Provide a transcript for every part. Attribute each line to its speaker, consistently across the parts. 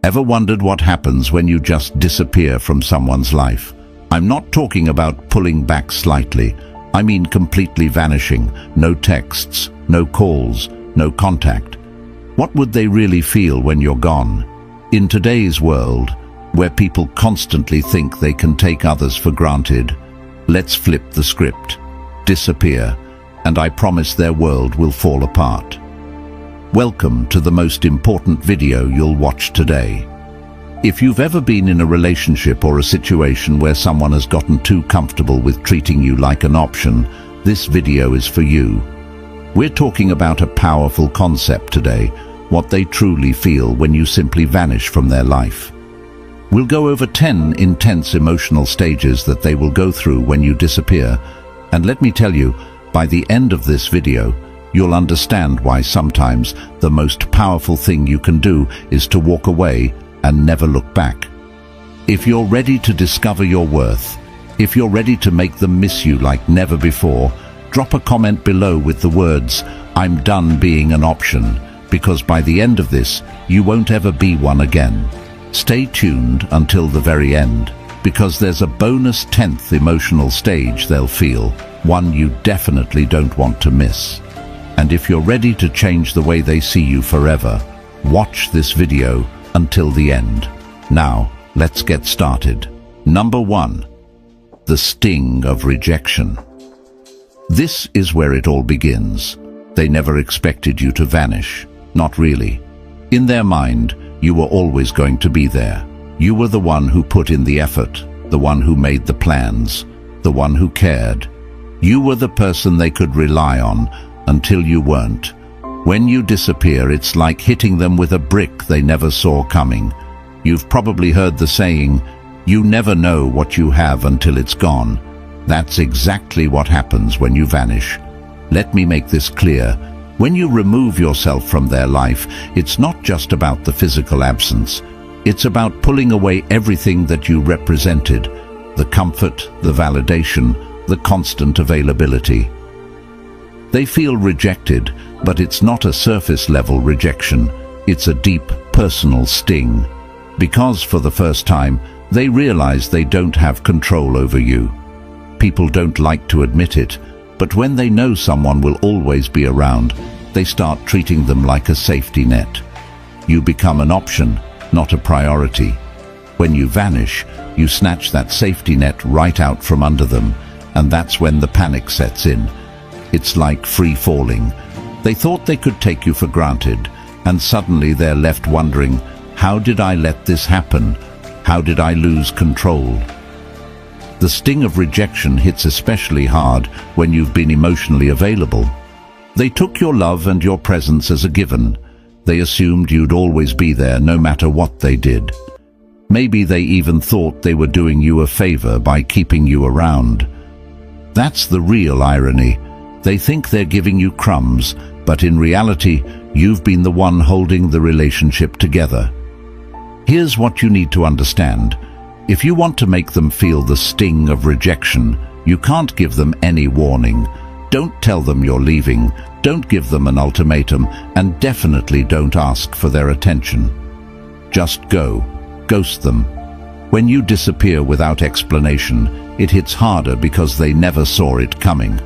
Speaker 1: Ever wondered what happens when you just disappear from someone's life? I'm not talking about pulling back slightly. I mean completely vanishing. No texts, no calls, no contact. What would they really feel when you're gone? In today's world, where people constantly think they can take others for granted, let's flip the script. Disappear, and I promise their world will fall apart. Welcome to the most important video you'll watch today. If you've ever been in a relationship or a situation where someone has gotten too comfortable with treating you like an option, this video is for you. We're talking about a powerful concept today, what they truly feel when you simply vanish from their life. We'll go over 10 intense emotional stages that they will go through when you disappear, and let me tell you, by the end of this video, you'll understand why sometimes the most powerful thing you can do is to walk away and never look back. If you're ready to discover your worth, if you're ready to make them miss you like never before, drop a comment below with the words, "I'm done being an option," because by the end of this, you won't ever be one again. Stay tuned until the very end, because there's a bonus 10th emotional stage they'll feel, one you definitely don't want to miss. And if you're ready to change the way they see you forever, watch this video until the end. Now, let's get started. Number 1. The sting of rejection. This is where it all begins. They never expected you to vanish. Not really. In their mind, you were always going to be there. You were the one who put in the effort, the one who made the plans, the one who cared. You were the person they could rely on until you weren't. When you disappear, it's like hitting them with a brick they never saw coming. You've probably heard the saying, "You never know what you have until it's gone." That's exactly what happens when you vanish. Let me make this clear. When you remove yourself from their life, it's not just about the physical absence. It's about pulling away everything that you represented, the comfort, the validation, the constant availability. They feel rejected, but it's not a surface-level rejection. It's a deep, personal sting. Because for the first time, they realize they don't have control over you. People don't like to admit it, but when they know someone will always be around, they start treating them like a safety net. You become an option, not a priority. When you vanish, you snatch that safety net right out from under them, and that's when the panic sets in. It's like free falling. They thought they could take you for granted, and suddenly they're left wondering, how did I let this happen? How did I lose control? The sting of rejection hits especially hard when you've been emotionally available. They took your love and your presence as a given. They assumed you'd always be there no matter what they did. Maybe they even thought they were doing you a favor by keeping you around. That's the real irony. They think they're giving you crumbs, but in reality, you've been the one holding the relationship together. Here's what you need to understand. If you want to make them feel the sting of rejection, you can't give them any warning. Don't tell them you're leaving, don't give them an ultimatum, and definitely don't ask for their attention. Just go. Ghost them. When you disappear without explanation, it hits harder because they never saw it coming.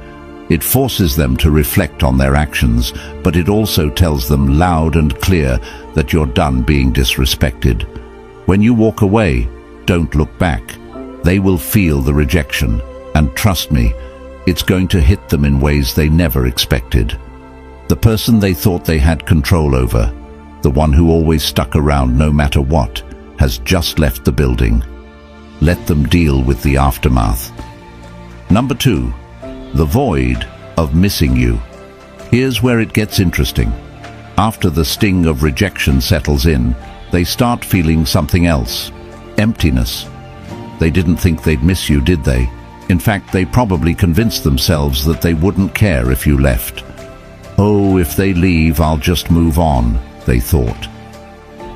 Speaker 1: It forces them to reflect on their actions, but it also tells them loud and clear that you're done being disrespected. When you walk away, don't look back. They will feel the rejection, and trust me, it's going to hit them in ways they never expected. The person they thought they had control over, the one who always stuck around no matter what, has just left the building. Let them deal with the aftermath. Number 2. The void of missing you. Here's where it gets interesting. After the sting of rejection settles in, they start feeling something else. Emptiness. They didn't think they'd miss you, did they? In fact, they probably convinced themselves that they wouldn't care if you left. Oh, if they leave, I'll just move on, they thought.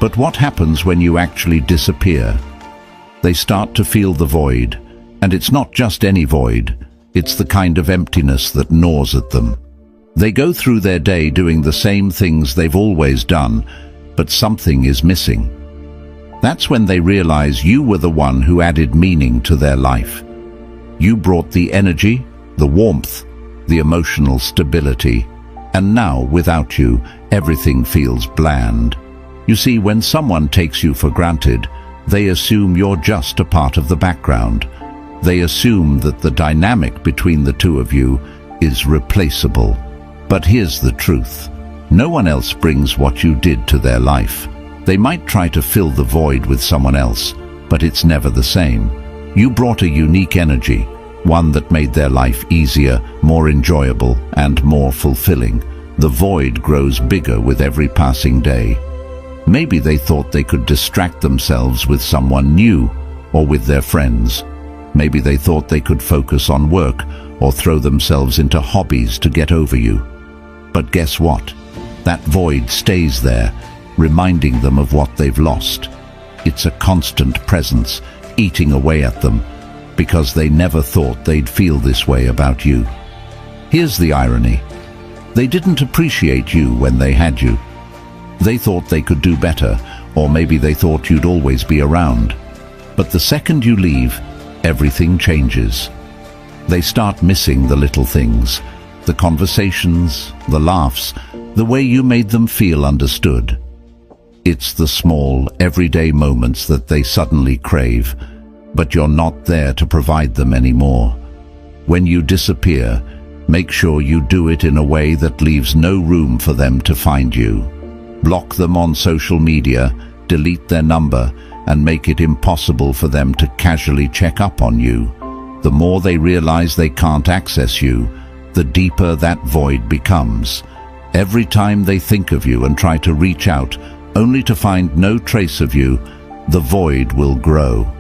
Speaker 1: But what happens when you actually disappear? They start to feel the void, and it's not just any void. It's the kind of emptiness that gnaws at them. They go through their day doing the same things they've always done, but something is missing. That's when they realize you were the one who added meaning to their life. You brought the energy, the warmth, the emotional stability, and now, without you, everything feels bland. You see, when someone takes you for granted, they assume you're just a part of the background. They assume that the dynamic between the two of you is replaceable. But here's the truth. No one else brings what you did to their life. They might try to fill the void with someone else, but it's never the same. You brought a unique energy, one that made their life easier, more enjoyable, and more fulfilling. The void grows bigger with every passing day. Maybe they thought they could distract themselves with someone new or with their friends. Maybe they thought they could focus on work or throw themselves into hobbies to get over you. But guess what? That void stays there, reminding them of what they've lost. It's a constant presence, eating away at them, because they never thought they'd feel this way about you. Here's the irony. They didn't appreciate you when they had you. They thought they could do better, or maybe they thought you'd always be around. But the second you leave, everything changes. They start missing the little things, the conversations, the laughs, the way you made them feel understood. It's the small, everyday moments that they suddenly crave, but you're not there to provide them anymore. When you disappear, make sure you do it in a way that leaves no room for them to find you. Block them on social media, delete their number, and make it impossible for them to casually check up on you. The more they realize they can't access you, the deeper that void becomes. Every time they think of you and try to reach out, only to find no trace of you, the void will grow.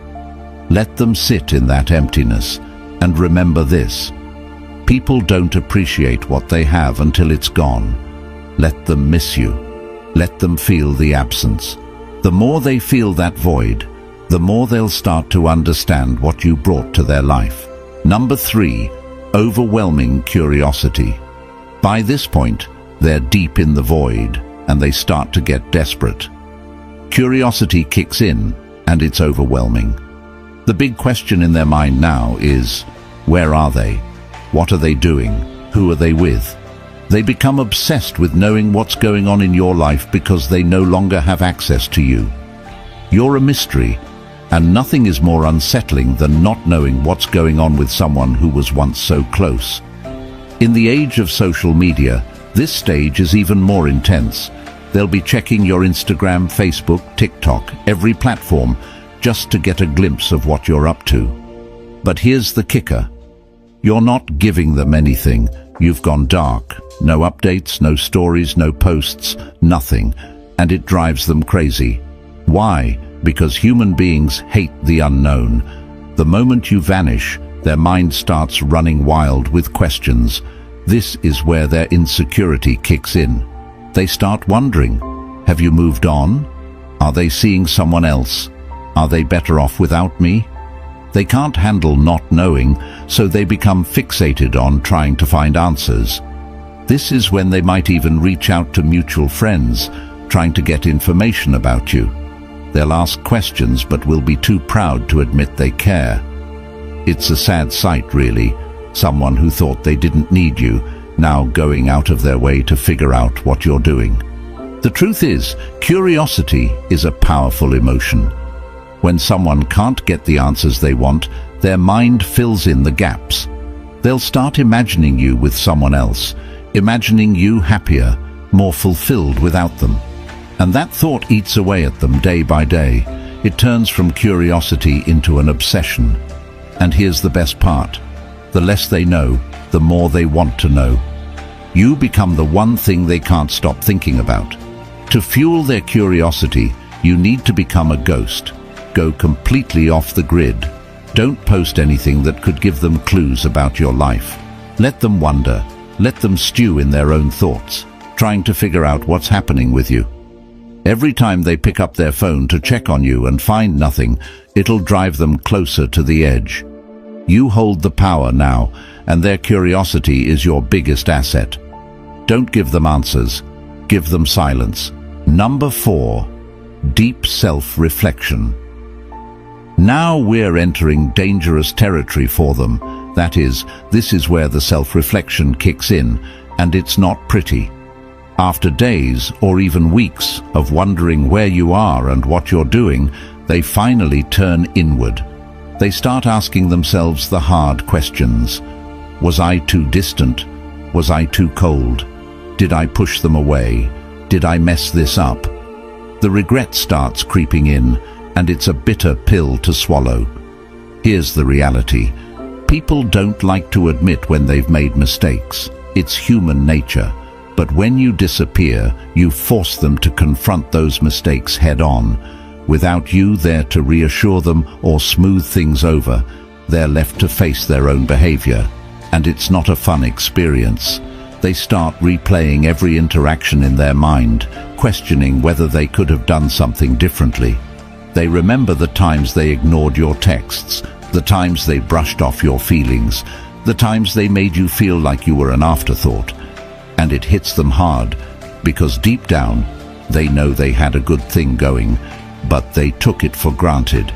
Speaker 1: Let them sit in that emptiness, and remember this: people don't appreciate what they have until it's gone. Let them miss you. Let them feel the absence. The more they feel that void, the more they'll start to understand what you brought to their life. Number 3, overwhelming curiosity. By this point, they're deep in the void, and they start to get desperate. Curiosity kicks in, and it's overwhelming. The big question in their mind now is, where are they? What are they doing? Who are they with? They become obsessed with knowing what's going on in your life because they no longer have access to you. You're a mystery, and nothing is more unsettling than not knowing what's going on with someone who was once so close. In the age of social media, this stage is even more intense. They'll be checking your Instagram, Facebook, TikTok, every platform, just to get a glimpse of what you're up to. But here's the kicker. You're not giving them anything. You've gone dark. No updates, no stories, no posts, nothing. And it drives them crazy. Why? Because human beings hate the unknown. The moment you vanish, their mind starts running wild with questions. This is where their insecurity kicks in. They start wondering, have you moved on? Are they seeing someone else? Are they better off without me? They can't handle not knowing, so they become fixated on trying to find answers. This is when they might even reach out to mutual friends, trying to get information about you. They'll ask questions but will be too proud to admit they care. It's a sad sight, really. Someone who thought they didn't need you, now going out of their way to figure out what you're doing. The truth is, curiosity is a powerful emotion. When someone can't get the answers they want, their mind fills in the gaps. They'll start imagining you with someone else, imagining you happier, more fulfilled without them. And that thought eats away at them day by day. It turns from curiosity into an obsession. And here's the best part. The less they know, the more they want to know. You become the one thing they can't stop thinking about. To fuel their curiosity, you need to become a ghost. Go completely off the grid. Don't post anything that could give them clues about your life. Let them wonder. Let them stew in their own thoughts, trying to figure out what's happening with you. Every time they pick up their phone to check on you and find nothing, it'll drive them closer to the edge. You hold the power now, and their curiosity is your biggest asset. Don't give them answers. Give them silence. Number 4, deep self-reflection. Now we're entering dangerous territory for them. That is, this is where the self-reflection kicks in, and it's not pretty. After days or even weeks of wondering where you are and what you're doing, they finally turn inward. They start asking themselves the hard questions. Was I too distant? Was I too cold? Did I push them away? Did I mess this up? The regret starts creeping in, and it's a bitter pill to swallow. Here's the reality. People don't like to admit when they've made mistakes. It's human nature. But when you disappear, you force them to confront those mistakes head-on. Without you there to reassure them or smooth things over, they're left to face their own behavior. And it's not a fun experience. They start replaying every interaction in their mind, questioning whether they could have done something differently. They remember the times they ignored your texts, the times they brushed off your feelings, the times they made you feel like you were an afterthought. And it hits them hard, because deep down, they know they had a good thing going, but they took it for granted.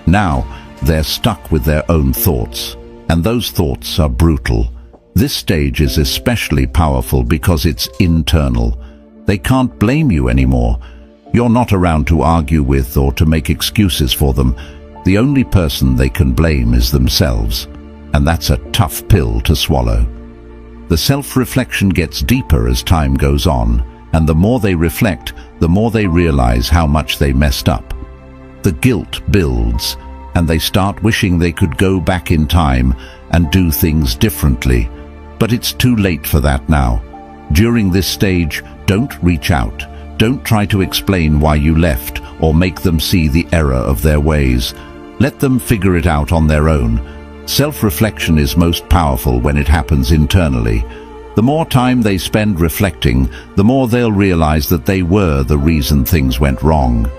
Speaker 1: Now, they're stuck with their own thoughts, and those thoughts are brutal. This stage is especially powerful because it's internal. They can't blame you anymore. You're not around to argue with or to make excuses for them. The only person they can blame is themselves, and that's a tough pill to swallow. The self-reflection gets deeper as time goes on, and the more they reflect, the more they realize how much they messed up. The guilt builds, and they start wishing they could go back in time and do things differently. But it's too late for that now. During this stage, don't reach out. Don't try to explain why you left or make them see the error of their ways. Let them figure it out on their own. Self-reflection is most powerful when it happens internally. The more time they spend reflecting, the more they'll realize that they were the reason things went wrong.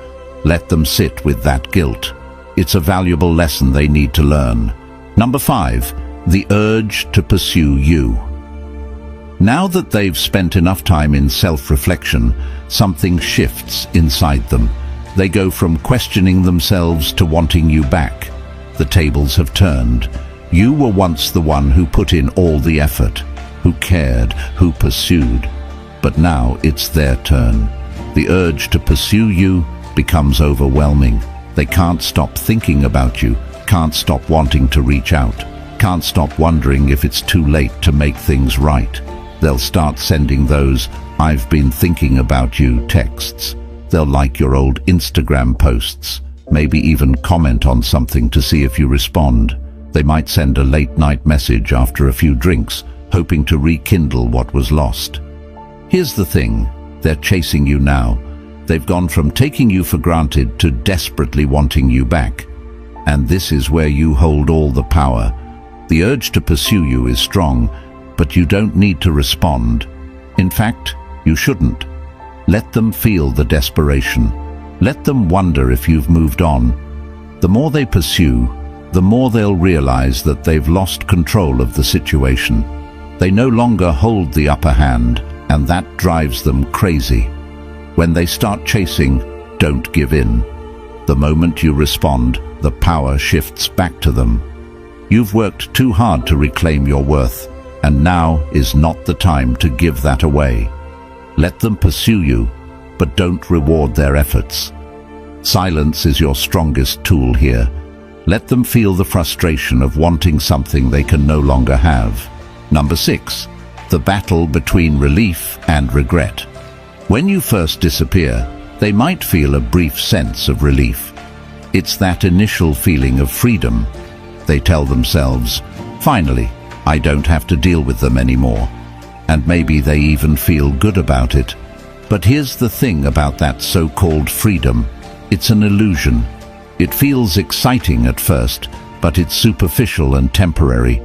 Speaker 1: Let them sit with that guilt. It's a valuable lesson they need to learn. Number 5, the urge to pursue you. Now that they've spent enough time in self-reflection, something shifts inside them. They go from questioning themselves to wanting you back. The tables have turned. You were once the one who put in all the effort, who cared, who pursued. But now it's their turn. The urge to pursue you becomes overwhelming. They can't stop thinking about you, can't stop wanting to reach out, can't stop wondering if it's too late to make things right. They'll start sending those "I've been thinking about you" texts. They'll like your old Instagram posts, maybe even comment on something to see if you respond. They might send a late-night message after a few drinks, hoping to rekindle what was lost. Here's the thing, they're chasing you now. They've gone from taking you for granted to desperately wanting you back. And this is where you hold all the power. The urge to pursue you is strong, but you don't need to respond. In fact, you shouldn't. Let them feel the desperation. Let them wonder if you've moved on. The more they pursue, the more they'll realize that they've lost control of the situation. They no longer hold the upper hand, and that drives them crazy. When they start chasing, don't give in. The moment you respond, the power shifts back to them. You've worked too hard to reclaim your worth, and now is not the time to give that away. Let them pursue you, but don't reward their efforts. Silence is your strongest tool here. Let them feel the frustration of wanting something they can no longer have. Number 6, the battle between relief and regret. When you first disappear, they might feel a brief sense of relief. It's that initial feeling of freedom. They tell themselves, "Finally, I don't have to deal with them anymore." And maybe they even feel good about it. But here's the thing about that so-called freedom. It's an illusion. It feels exciting at first, but it's superficial and temporary.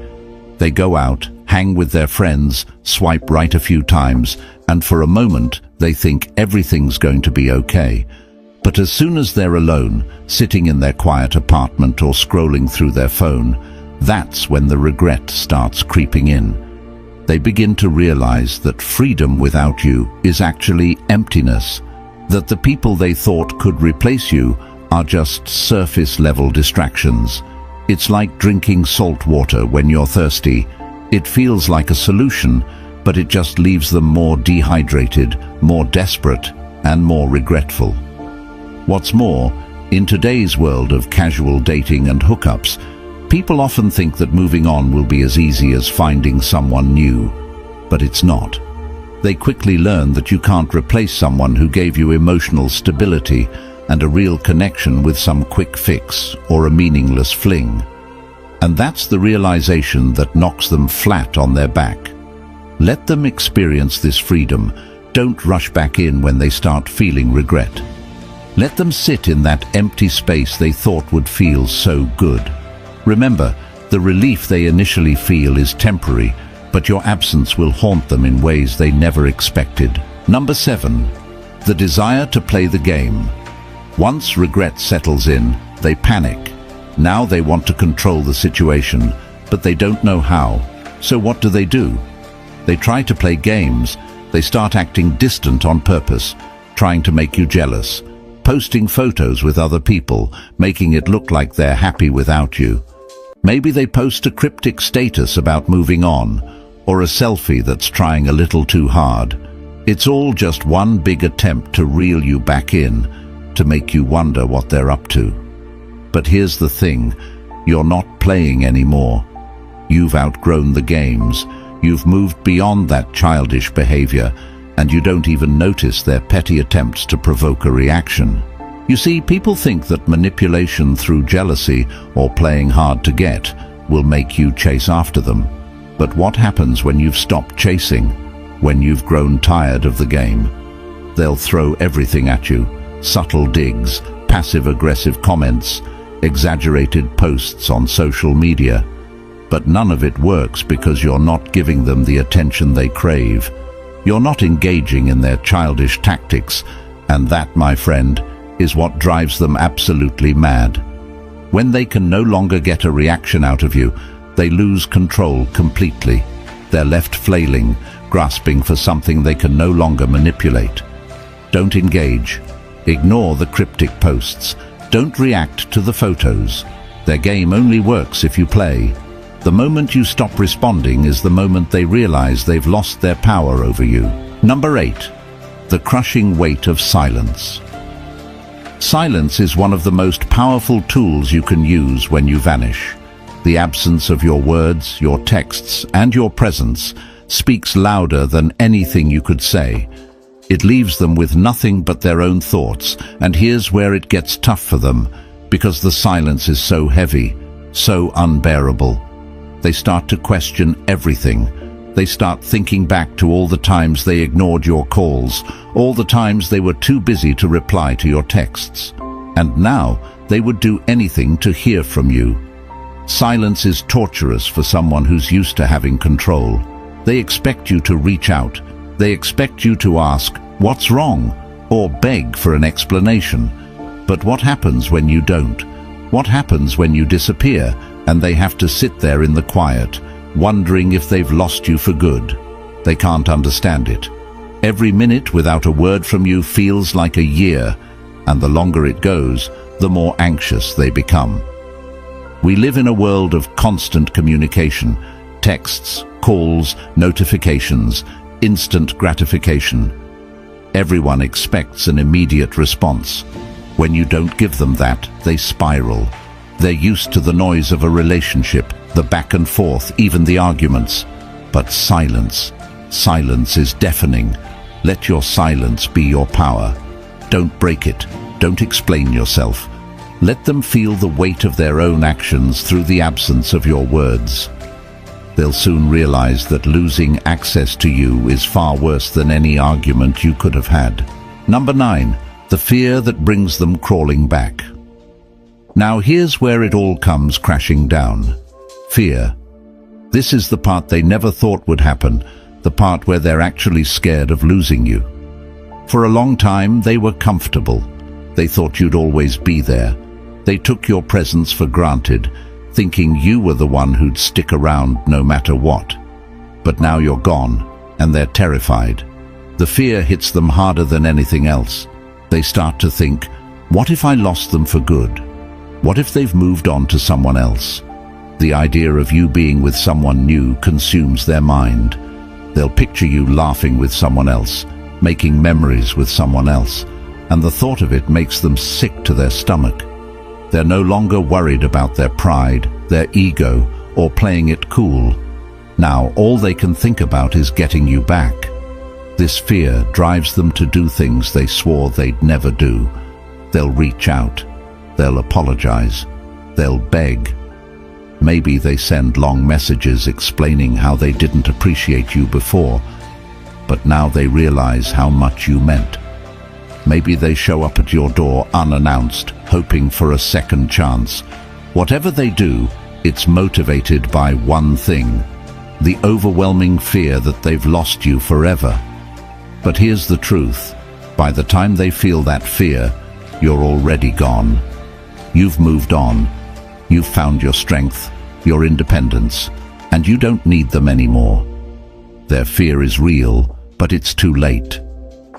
Speaker 1: They go out, hang with their friends, swipe right a few times, and for a moment they think everything's going to be okay. But as soon as they're alone, sitting in their quiet apartment or scrolling through their phone, that's when the regret starts creeping in. They begin to realize that freedom without you is actually emptiness. that the people they thought could replace you are just surface-level distractions. It's like drinking salt water when you're thirsty. It feels like a solution, but it just leaves them more dehydrated, more desperate, and more regretful. What's more, in today's world of casual dating and hookups, people often think that moving on will be as easy as finding someone new, but it's not. They quickly learn that you can't replace someone who gave you emotional stability and a real connection with some quick fix or a meaningless fling. And that's the realization that knocks them flat on their back. Let them experience this freedom. Don't rush back in when they start feeling regret. Let them sit in that empty space they thought would feel so good. Remember, the relief they initially feel is temporary, but your absence will haunt them in ways they never expected. Number 7. The desire to play the game. Once regret settles in, they panic. Now they want to control the situation, but they don't know how. So what do? They try to play games. They start acting distant on purpose, trying to make you jealous, posting photos with other people, making it look like they're happy without you. Maybe they post a cryptic status about moving on, or a selfie that's trying a little too hard. It's all just one big attempt to reel you back in, to make you wonder what they're up to. But here's the thing, you're not playing anymore. You've outgrown the games. You've moved beyond that childish behavior, and you don't even notice their petty attempts to provoke a reaction. You see, people think that manipulation through jealousy or playing hard to get will make you chase after them. But what happens when you've stopped chasing, when you've grown tired of the game? They'll throw everything at you: subtle digs, passive-aggressive comments, exaggerated posts on social media. But none of it works because you're not giving them the attention they crave. You're not engaging in their childish tactics, and that, my friend, is what drives them absolutely mad. When they can no longer get a reaction out of you, they lose control completely. They're left flailing, grasping for something they can no longer manipulate. Don't engage. Ignore the cryptic posts. Don't react to the photos. Their game only works if you play. The moment you stop responding is the moment they realize they've lost their power over you. Number 8. The crushing weight of silence. Silence is one of the most powerful tools you can use when you vanish. The absence of your words, your texts, and your presence speaks louder than anything you could say. It leaves them with nothing but their own thoughts, and here's where it gets tough for them, because the silence is so heavy, so unbearable. They start to question everything. They start thinking back to all the times they ignored your calls, all the times they were too busy to reply to your texts. And now they would do anything to hear from you. Silence is torturous for someone who's used to having control. They expect you to reach out. They expect you to ask, "What's wrong?" or beg for an explanation. But what happens when you don't? What happens when you disappear and they have to sit there in the quiet, wondering if they've lost you for good? They can't understand it. Every minute without a word from you feels like a year, and the longer it goes, the more anxious they become. We live in a world of constant communication: texts, calls, notifications, instant gratification. Everyone expects an immediate response. When you don't give them that, they spiral. They're used to the noise of a relationship, the back and forth, even the arguments. But silence is deafening. Let your silence be your power. Don't break it. Don't explain yourself. Let them feel the weight of their own actions through the absence of your words. They'll soon realize that losing access to you is far worse than any argument you could have had. Number 9. The fear that brings them crawling back. Now here's where it all comes crashing down. Fear. This is the part they never thought would happen, the part where they're actually scared of losing you. For a long time, they were comfortable. They thought you'd always be there. They took your presence for granted, thinking you were the one who'd stick around no matter what. But now you're gone, and they're terrified. The fear hits them harder than anything else. They start to think, what if I lost them for good? What if they've moved on to someone else? The idea of you being with someone new consumes their mind. They'll picture you laughing with someone else, making memories with someone else, and the thought of it makes them sick to their stomach. They're no longer worried about their pride, their ego, or playing it cool. Now all they can think about is getting you back. This fear drives them to do things they swore they'd never do. They'll reach out. They'll apologize. They'll beg. Maybe they send long messages explaining how they didn't appreciate you before, but now they realize how much you meant. Maybe they show up at your door unannounced, hoping for a second chance. Whatever they do, it's motivated by one thing: the overwhelming fear that they've lost you forever. But here's the truth. By the time they feel that fear, you're already gone. You've moved on. You've found your strength, your independence, and you don't need them anymore. Their fear is real, but it's too late.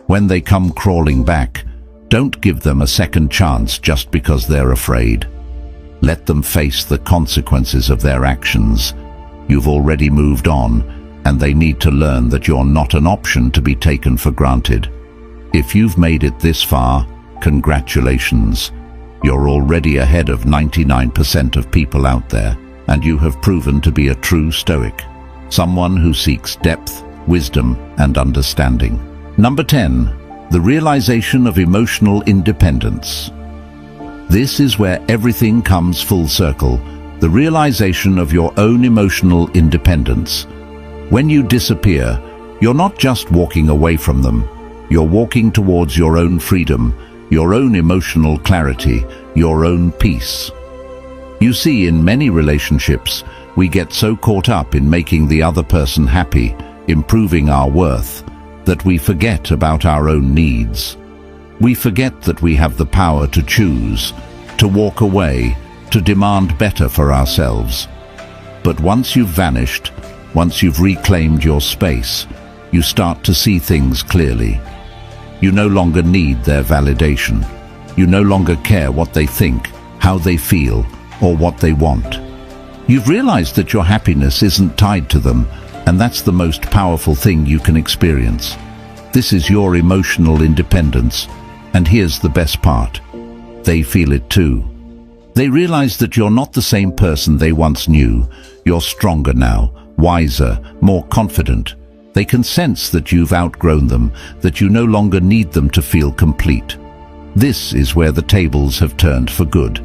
Speaker 1: When they come crawling back, don't give them a second chance just because they're afraid. Let them face the consequences of their actions. You've already moved on, and they need to learn that you're not an option to be taken for granted. If you've made it this far, congratulations. You're already ahead of 99% of people out there, and you have proven to be a true Stoic, someone who seeks depth, wisdom, and understanding. Number 10, the realization of emotional independence. This is where everything comes full circle, the realization of your own emotional independence. When you disappear, you're not just walking away from them, you're walking towards your own freedom, your own emotional clarity, your own peace. You see, in many relationships, we get so caught up in making the other person happy, improving our worth, that we forget about our own needs. We forget that we have the power to choose, to walk away, to demand better for ourselves. But once you've vanished, once you've reclaimed your space, you start to see things clearly. You no longer need their validation. You no longer care what they think, how they feel, or what they want. You've realized that your happiness isn't tied to them, and that's the most powerful thing you can experience. This is your emotional independence, and here's the best part. They feel it too. They realize that you're not the same person they once knew. You're stronger now, wiser, more confident. They can sense that you've outgrown them, that you no longer need them to feel complete. This is where the tables have turned for good.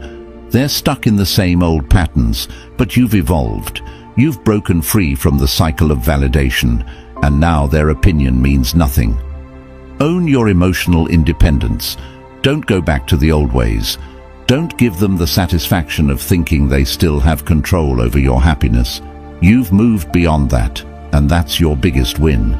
Speaker 1: They're stuck in the same old patterns, but you've evolved. You've broken free from the cycle of validation, and now their opinion means nothing. Own your emotional independence. Don't go back to the old ways. Don't give them the satisfaction of thinking they still have control over your happiness. You've moved beyond that, and that's your biggest win.